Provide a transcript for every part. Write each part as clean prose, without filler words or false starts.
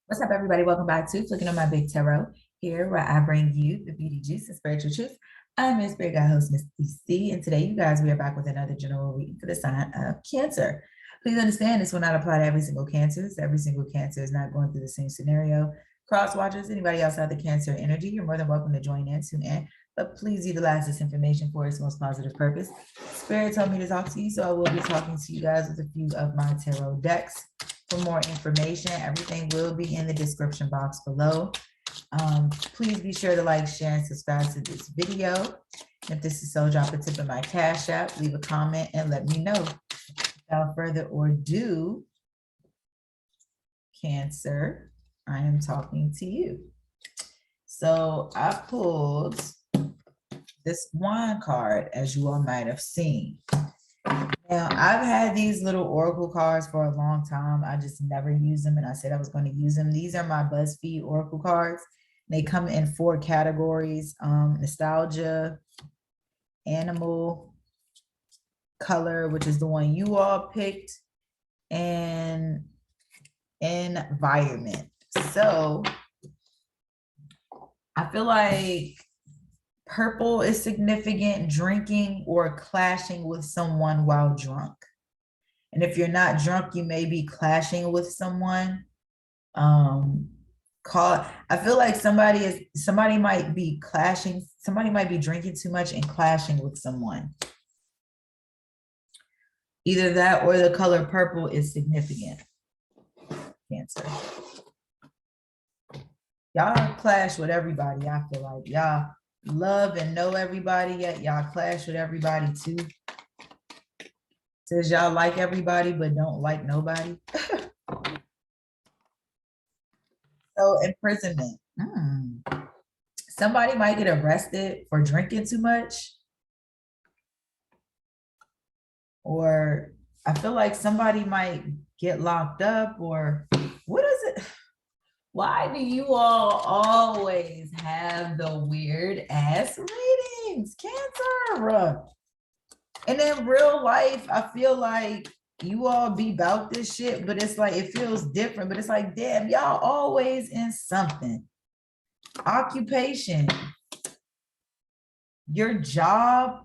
What's up, everybody? Welcome back to Flicking on My Big Tarot, here where I bring you the beauty juice and spiritual truth. I'm your spirit guide host, Miss DC, and today, you guys, we are back with another general reading for the sign of Cancer. Please understand this will not apply to every single Cancer. Every single Cancer is not going through the same scenario. Cross watchers, anybody else have the Cancer energy, you're more than welcome to join in, tune in, but please utilize this information for its most positive purpose. Spirit told me to talk to you, so I will be talking to you guys with a few of my tarot decks. For more information, everything will be in the description box below. Please be sure to like, share, and subscribe to this video. If this is so, drop a tip in my Cash App, leave a comment, and let me know. Without further ado, Cancer, I am talking to you. So I pulled this wand card, as you all might have seen. Now, I've had these little oracle cards for a long time. I just never use them, and I said I was going to use them. These are my BuzzFeed oracle cards. They come in 4 categories: nostalgia, animal, color, which is the one you all picked, and environment. So I feel like purple is significant, drinking or clashing with someone while drunk. And if you're not drunk, you may be clashing with someone. I feel like somebody might be clashing, somebody might be drinking too much and clashing with someone. Either that or the color purple is significant. Cancer. Y'all clash with everybody. I feel like y'all love and know everybody, yet y'all clash with everybody too. Says y'all like everybody but don't like nobody. So imprisonment. Somebody might get arrested for drinking too much. Or I feel like somebody might get locked up, or what is it? Why do you all always have the weird ass readings? Cancer. And in real life, I feel like you all be about this shit, but it's like, it feels different, but it's like, damn, y'all always in something. Occupation, your job.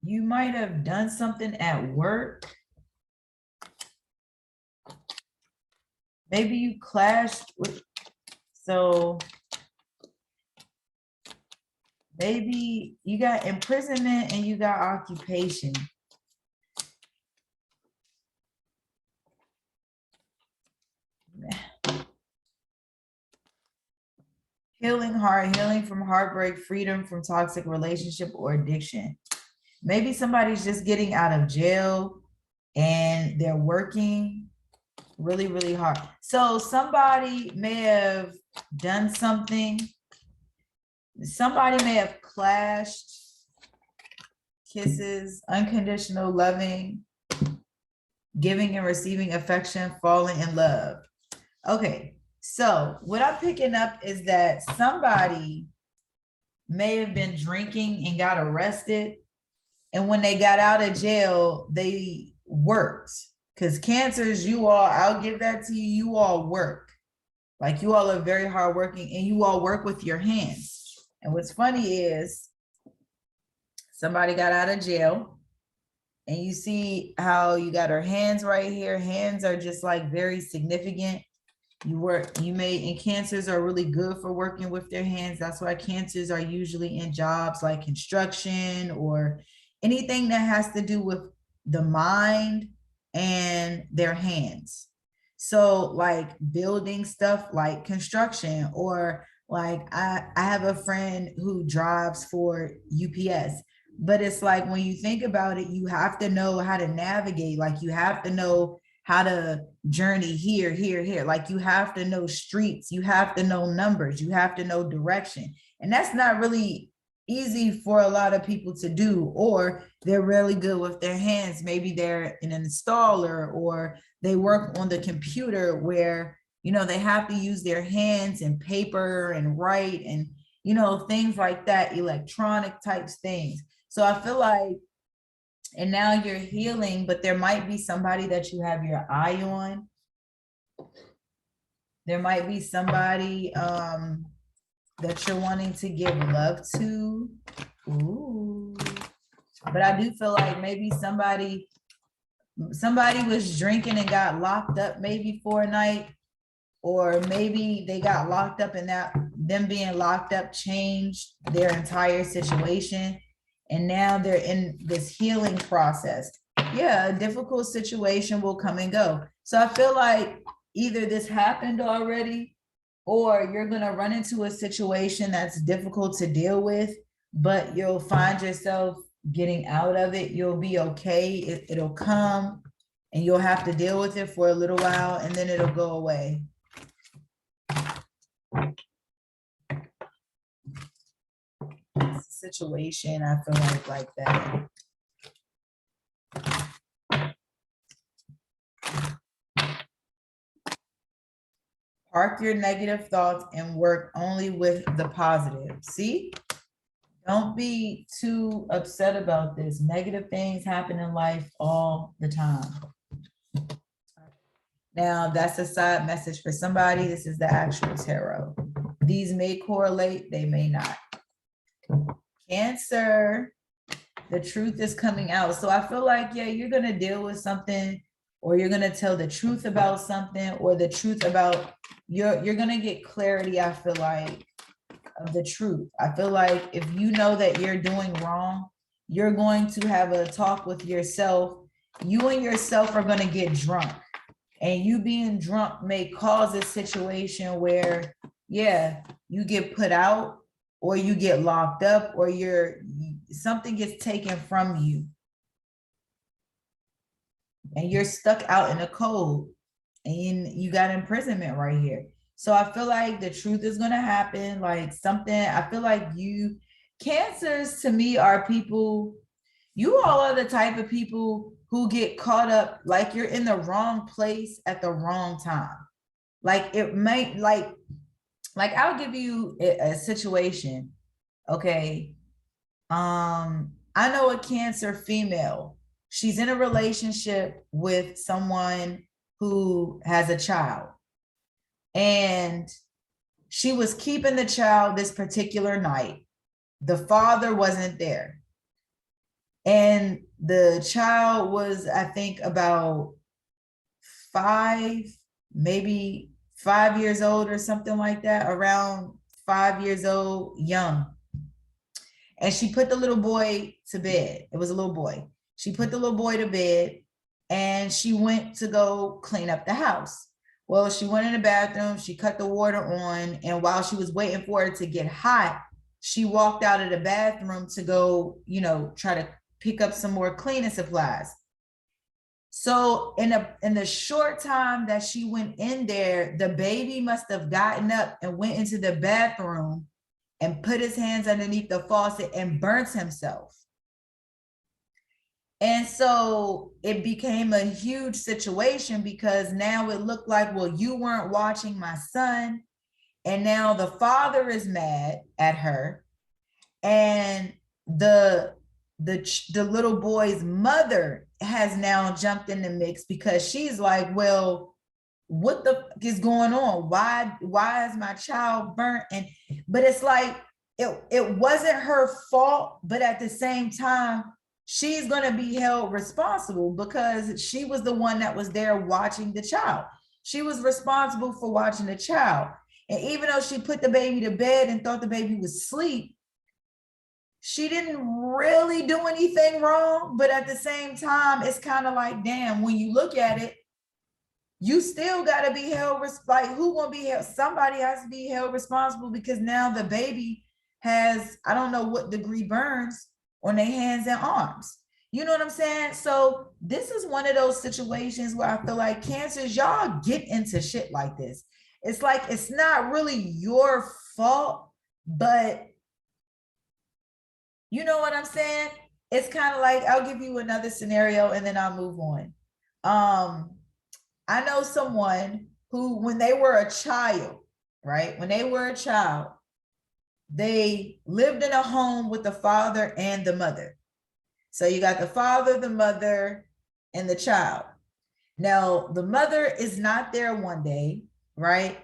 You might have done something at work. Maybe you clashed with, so maybe you got imprisonment and you got occupation. Healing heart, healing from heartbreak, freedom from toxic relationship or addiction. Maybe somebody's just getting out of jail and they're working really, really hard. So somebody may have done something. Somebody may have clashed. Kisses, unconditional loving, giving and receiving affection, falling in love. Okay, so what I'm picking up is that somebody may have been drinking and got arrested. And when they got out of jail, they worked. Because Cancers, you all, I'll give that to you, you all work. Like, you all are very hardworking and you all work with your hands. And what's funny is somebody got out of jail and you see how you got her hands right here. Hands are just like very significant. And Cancers are really good for working with their hands. That's why Cancers are usually in jobs like construction or anything that has to do with the mind and their hands. So like building stuff like construction, or like I have a friend who drives for UPS, but it's like, when you think about it, you have to know how to navigate. Like, you have to know how to journey here, here, here. Like, you have to know streets, you have to know numbers, you have to know direction. And that's not really easy for a lot of people to do, or they're really good with their hands. Maybe they're an installer, or they work on the computer where, you know, they have to use their hands and paper and write and, you know, things like that, electronic types things. So I feel like And now you're healing, but there might be somebody that you have your eye on. There might be somebody that you're wanting to give love to. Ooh. But I do feel like maybe somebody was drinking and got locked up maybe for a night, or maybe they got locked up and that them being locked up changed their entire situation. And now they're in this healing process. Yeah, a difficult situation will come and go. So I feel like either this happened already, or you're going to run into a situation that's difficult to deal with, but you'll find yourself getting out of it. You'll be okay. It'll come, and you'll have to deal with it for a little while, and then it'll go away. Situation, I feel like that. Park your negative thoughts and work only with the positive. See? Don't be too upset about this. Negative things happen in life all the time. Now, that's a side message for somebody. This is the actual tarot. These may correlate, they may not. Cancer, the truth is coming out. So I feel like, yeah, you're going to deal with something, or you're going to tell the truth about something, or the truth about you're going to get clarity, I feel like, of the truth. I feel like if you know that you're doing wrong, you're going to have a talk with yourself. You and yourself are going to get drunk, and you being drunk may cause a situation where, yeah, you get put out, or you get locked up, or something gets taken from you, and you're stuck out in the cold, and you got imprisonment right here. So I feel like the truth is going to happen, like something. I feel like Cancers to me are people, you all are the type of people who get caught up, like you're in the wrong place at the wrong time. Like it might, like I'll give you a situation. Okay. I know a Cancer female. She's in a relationship with someone who has a child, and she was keeping the child this particular night. The father wasn't there, and the child was, I think, about 5, maybe 5 years old or something like that, around 5 years old, young. And she put the little boy to bed. It was a little boy. She put the little boy to bed, and she went to go clean up the house. Well, she went in the bathroom, she cut the water on, and while she was waiting for it to get hot, she walked out of the bathroom to go, try to pick up some more cleaning supplies. So in the short time that she went in there, the baby must have gotten up and went into the bathroom and put his hands underneath the faucet and burnt himself. And so it became a huge situation, because now it looked like, well, you weren't watching my son. And now the father is mad at her. And the little boy's mother has now jumped in the mix, because she's like, well, what the fuck is going on? Why is my child burnt? But it's like, it wasn't her fault, but at the same time, she's going to be held responsible, because she was the one that was there watching the child. She was responsible for watching the child. And even though she put the baby to bed and thought the baby was asleep, she didn't really do anything wrong. But at the same time, it's kind of like, damn, when you look at it, you still got to be held, like, who gonna be held? Somebody has to be held responsible, because now the baby has, I don't know what degree burns on their hands and arms. You know what I'm saying? So this is one of those situations where I feel like Cancers, y'all get into shit like this. It's like, it's not really your fault, but you know what I'm saying? It's kind of like, I'll give you another scenario and then I'll move on. I know someone who, when they were a child, right? When they were a child, they lived in a home with the father and the mother. So you got the father, the mother, and the child. Now, the mother is not there one day, right?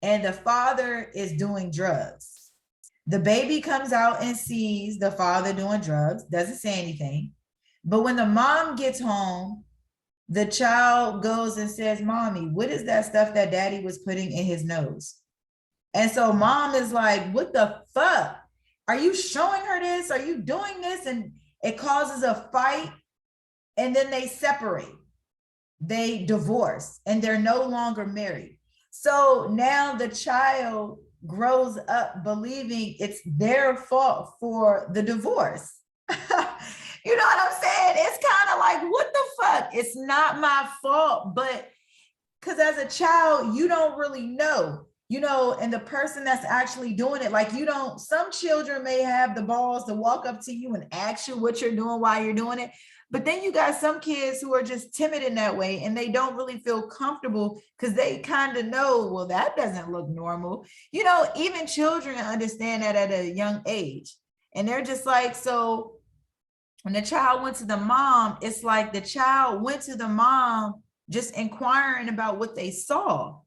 And the father is doing drugs. The baby comes out and sees the father doing drugs, doesn't say anything. But when the mom gets home, the child goes and says, Mommy, what is that stuff that daddy was putting in his nose? And so mom is like, what the fuck? Are you showing her this? Are you doing this? And it causes a fight. And then they separate. They divorce and they're no longer married. So now the child grows up believing it's their fault for the divorce. You know what I'm saying? It's kind of like, what the fuck? It's not my fault, but because as a child, you don't really know, you know, and the person that's actually doing it, like you don't, some children may have the balls to walk up to you and ask you what you're doing while you're doing it. But then you got some kids who are just timid in that way and they don't really feel comfortable because they kind of know, well, that doesn't look normal. You know, even children understand that at a young age. And they're just like, so when the child went to the mom, it's like the child went to the mom just inquiring about what they saw,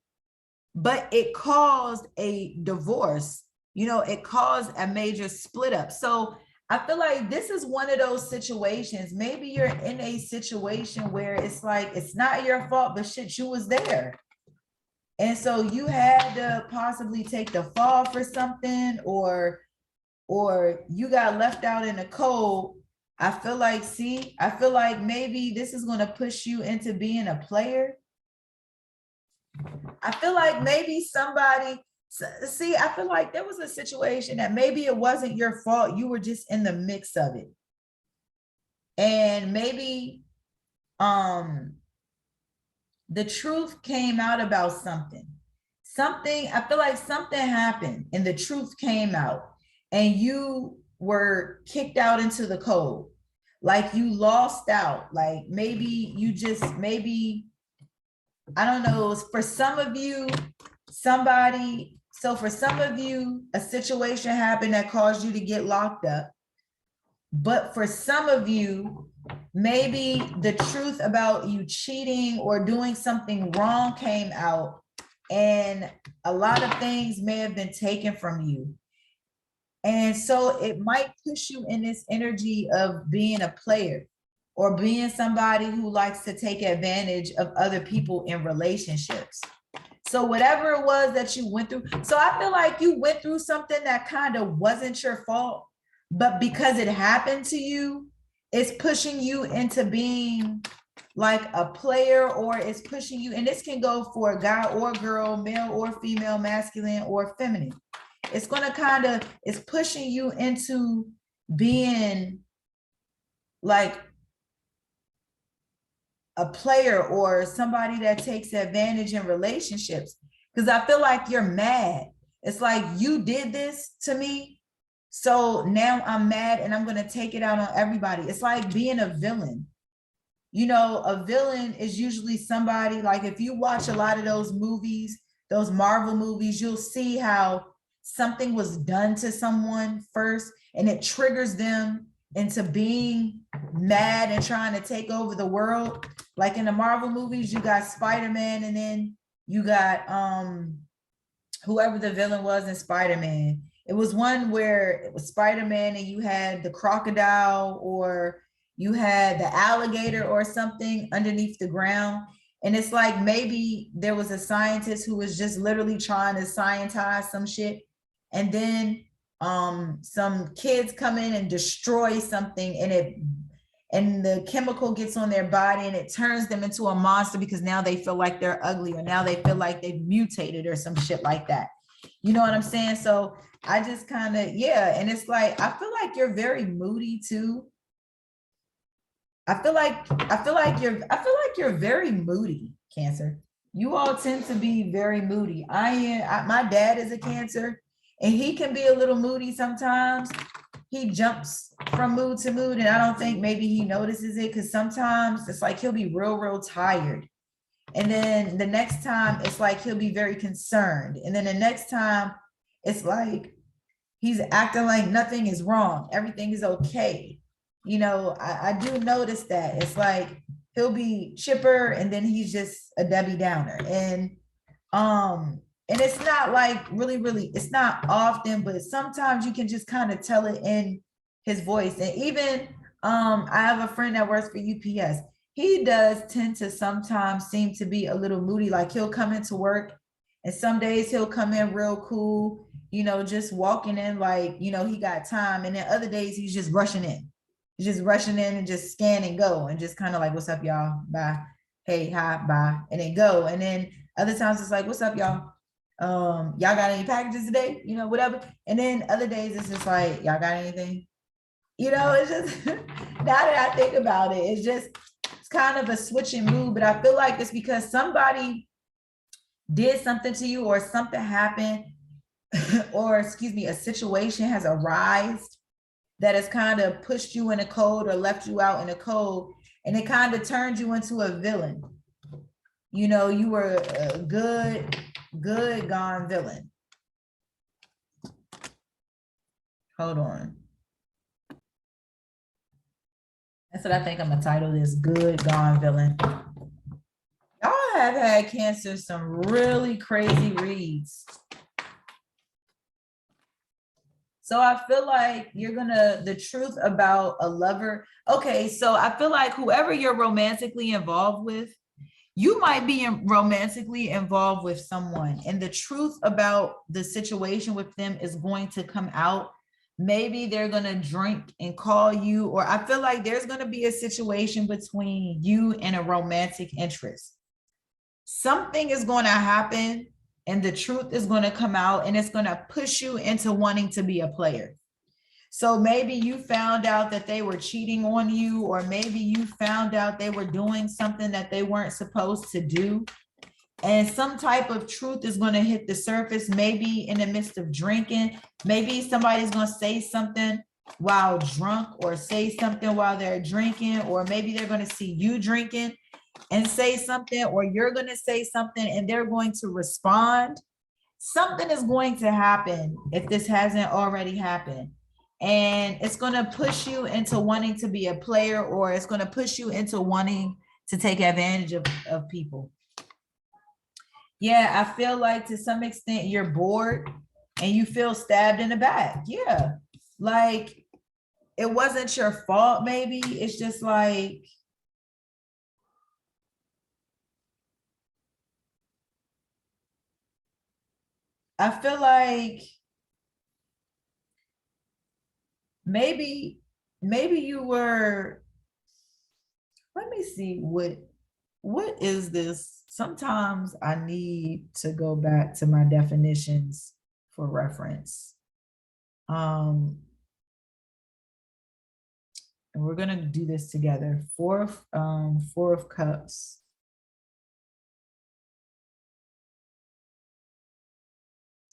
but it caused a divorce. You know, it caused a major split up. So I feel like this is one of those situations. Maybe you're in a situation where it's like, it's not your fault, but shit, you was there. And so you had to possibly take the fall for something, or you got left out in the cold. I feel like, I feel like maybe this is going to push you into being a player. I feel like maybe somebody, I feel like there was a situation that maybe it wasn't your fault. You were just in the mix of it. And maybe the truth came out about something. I feel like something happened and the truth came out and you were kicked out into the cold. Like you lost out. Like maybe you just, I don't know, for some of you, for some of you, a situation happened that caused you to get locked up. But for some of you, maybe the truth about you cheating or doing something wrong came out, and a lot of things may have been taken from you. And so it might push you in this energy of being a player or being somebody who likes to take advantage of other people in relationships. So whatever it was that you went through, so I feel like you went through something that kind of wasn't your fault, but because it happened to you, it's pushing you into being like a player, or it's pushing you, and this can go for a guy or girl, male or female, masculine or feminine. It's going to it's pushing you into being like a player or somebody that takes advantage in relationships. Because I feel like you're mad. It's like, you did this to me, so now I'm mad and I'm going to take it out on everybody. It's like being a villain. You know, a villain is usually somebody, like if you watch a lot of those movies, those Marvel movies, you'll see how something was done to someone first and it triggers them into being mad and trying to take over the world. Like in the Marvel movies, you got Spider-Man, and then you got whoever the villain was in Spider-Man. It was one where it was Spider-Man and you had the crocodile, or you had the alligator or something underneath the ground. And it's like, maybe there was a scientist who was just literally trying to scientize some shit. And then some kids come in and destroy something, and the chemical gets on their body and it turns them into a monster because now they feel like they're ugly, or now they feel like they've mutated or some shit like that. You know what I'm saying? So I just kind of, yeah. And it's like, I feel like you're very moody too. I feel like you're very moody, Cancer. You all tend to be very moody. My dad is a Cancer, and he can be a little moody sometimes. He jumps from mood to mood, and I don't think maybe he notices it, because sometimes it's like he'll be real tired. And then the next time it's like he'll be very concerned. And then the next time it's like he's acting like nothing is wrong. Everything is okay. you know, I do notice that it's like he'll be chipper and then he's just a Debbie Downer. And it's not like really, it's not often, but sometimes you can just kind of tell it in his voice. And even I have a friend that works for UPS. He does tend to sometimes seem to be a little moody. Like he'll come into work and some days he'll come in real cool, you know, just walking in like, you know, he got time. And then other days he's just rushing in. He's just rushing in and just scan and go and just kind of like, what's up, y'all? Bye. Hey, hi, bye. And then go. And then other times it's like, what's up, y'all? Y'all got any packages today? You know, whatever. And then other days it's just like, y'all got anything? You know, it's just now that I think about it, it's kind of a switching mood, but I feel like it's because somebody did something to you or something happened, or excuse me, a situation has arisen that has kind of pushed you in a cold or left you out in a cold, and it kind of turned you into a villain. You know, you were a good gone villain. Hold on. That's what I think I'm gonna title this, Good Gone Villain. Y'all have had Cancer some really crazy reads. So I feel like you're gonna, the truth about a lover. Okay, so I feel like whoever you're romantically involved with, you might be romantically involved with someone, and the truth about the situation with them is going to come out. Maybe they're going to drink and call you, or I feel like there's going to be a situation between you and a romantic interest. Something is going to happen and the truth is going to come out, and it's going to push you into wanting to be a player. So maybe you found out that they were cheating on you, or maybe you found out they were doing something that they weren't supposed to do. And some type of truth is going to hit the surface, maybe in the midst of drinking. Maybe somebody's going to say something while drunk, or say something while they're drinking, or maybe they're going to see you drinking and say something, or you're going to say something and they're going to respond. Something is going to happen if this hasn't already happened. And it's going to push you into wanting to be a player, or it's going to push you into wanting to take advantage of people. Yeah, I feel like to some extent you're bored and you feel stabbed in the back. Yeah, like it wasn't your fault, maybe. It's just like, I feel like maybe you were, let me see, what is this? Sometimes I need to go back to my definitions for reference. And we're gonna do this together. Four of Cups.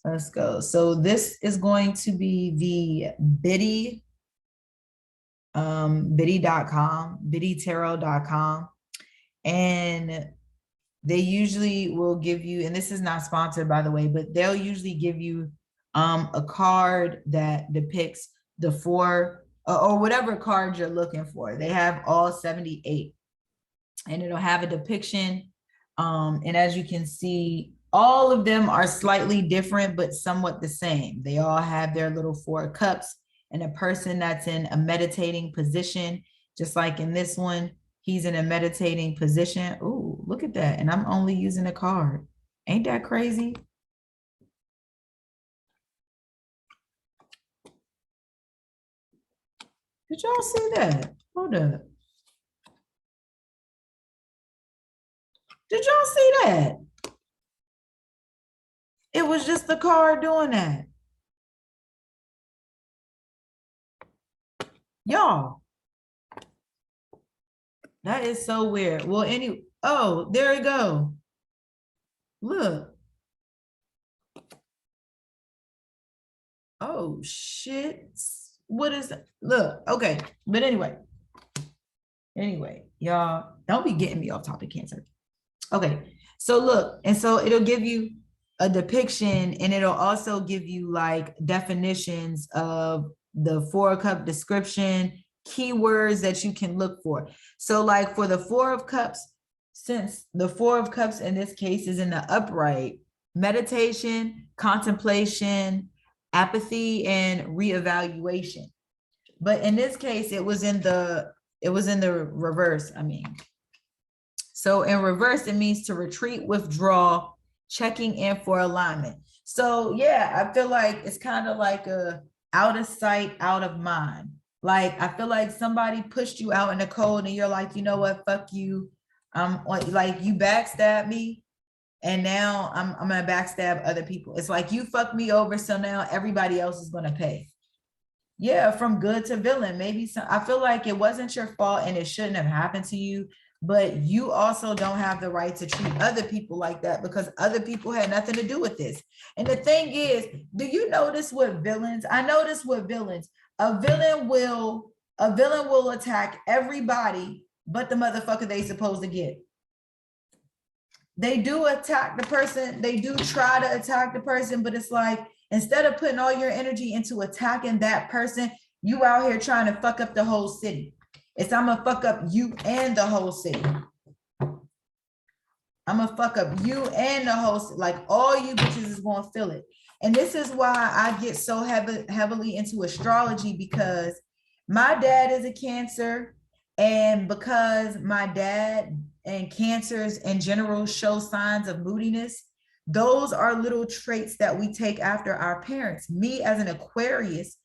Let's go. So this is going to be the Biddy, biddy.com, biddytarot.com. And they usually will give you, and this is not sponsored by the way, but they'll usually give you a card that depicts the four or whatever card you're looking for. They have all 78, and it'll have a depiction. And as you can see, all of them are slightly different, but somewhat the same. They all have their little 4 cups, and a person that's in a meditating position, just like in this one, he's in a meditating position. Ooh, look at that. And I'm only using a card. Ain't that crazy? Did y'all see that? Hold up. Did y'all see that? It was just the card doing that. Y'all. That is so weird. Well, oh, there we go. Look. Oh, shit. What is that? Look, okay. But anyway, y'all, don't be getting me off topic, Cancer. Okay, so look, and so it'll give you a depiction, and it'll also give you like definitions of the 4 cup description keywords that you can look for. So like for the Four of Cups, since the Four of Cups in this case is in the upright, meditation, contemplation, apathy, and reevaluation. But in this case, it was in the reverse. I mean, so in reverse, it means to retreat, withdraw, checking in for alignment. So yeah, I feel like it's kind of like a out of sight, out of mind. Like I feel like somebody pushed you out in the cold and you're like, you know what, fuck you. Like you backstab me and now I'm gonna backstab other people. It's like you fucked me over, so now everybody else is gonna pay. Yeah, from good to villain. Maybe some, I feel like it wasn't your fault and it shouldn't have happened to you, but you also don't have the right to treat other people like that because other people had nothing to do with this. And the thing is, do you notice with villains? I notice with villains, a villain will attack everybody but the motherfucker they supposed to get. They do attack the person, they do try to attack the person, but it's like, instead of putting all your energy into attacking that person, you out here trying to fuck up the whole city. It's I'm gonna fuck up you and the whole city. I'm gonna fuck up you and the whole city. Like all you bitches is gonna feel it. And this is why I get so heavily into astrology, because my dad is a Cancer, and because my dad and Cancers in general show signs of moodiness, those are little traits that we take after our parents. Me as an Aquarius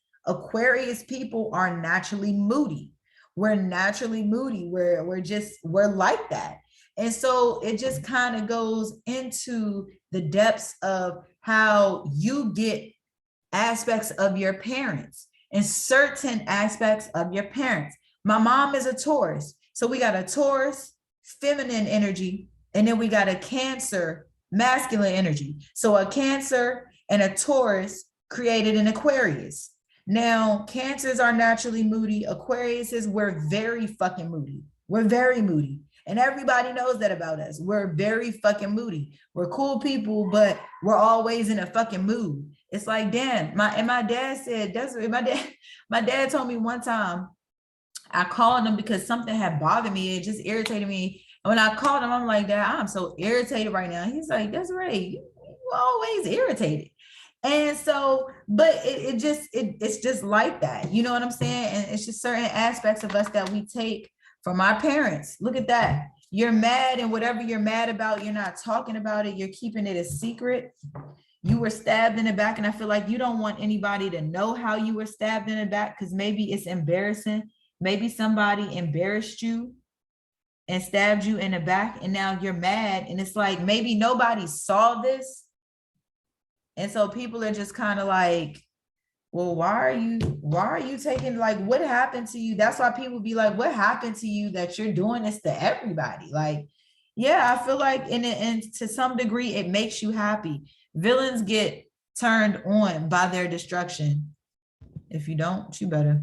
people are naturally moody. We're naturally moody. We're like that. And so it just kind of goes into the depths of how you get aspects of your parents and certain aspects of your parents. My mom is a Taurus. So we got a Taurus, feminine energy, and then we got a Cancer, masculine energy. So a Cancer and a Taurus created an Aquarius. Now, Cancers are naturally moody. Aquariuses, we're very fucking moody. We're very moody. And everybody knows that about us. We're very fucking moody. We're cool people, but we're always in a fucking mood. It's like, damn, my dad said, my dad told me one time, I called him because something had bothered me. It just irritated me. And when I called him, I'm like, Dad, I'm so irritated right now. He's like, that's right. You're always irritated. And so, but it's just like that. You know what I'm saying? And it's just certain aspects of us that we take from our parents. Look at that. You're mad, and whatever you're mad about, you're not talking about it. You're keeping it a secret. You were stabbed in the back, and I feel like you don't want anybody to know how you were stabbed in the back because maybe it's embarrassing. Maybe somebody embarrassed you and stabbed you in the back, and now you're mad. And it's like, maybe nobody saw this. And so people are just kind of like, well, why are you taking, like, what happened to you? That's why people be like, what happened to you that you're doing this to everybody? Like, yeah, I feel like and to some degree, it makes you happy. Villains get turned on by their destruction. If you don't, you better.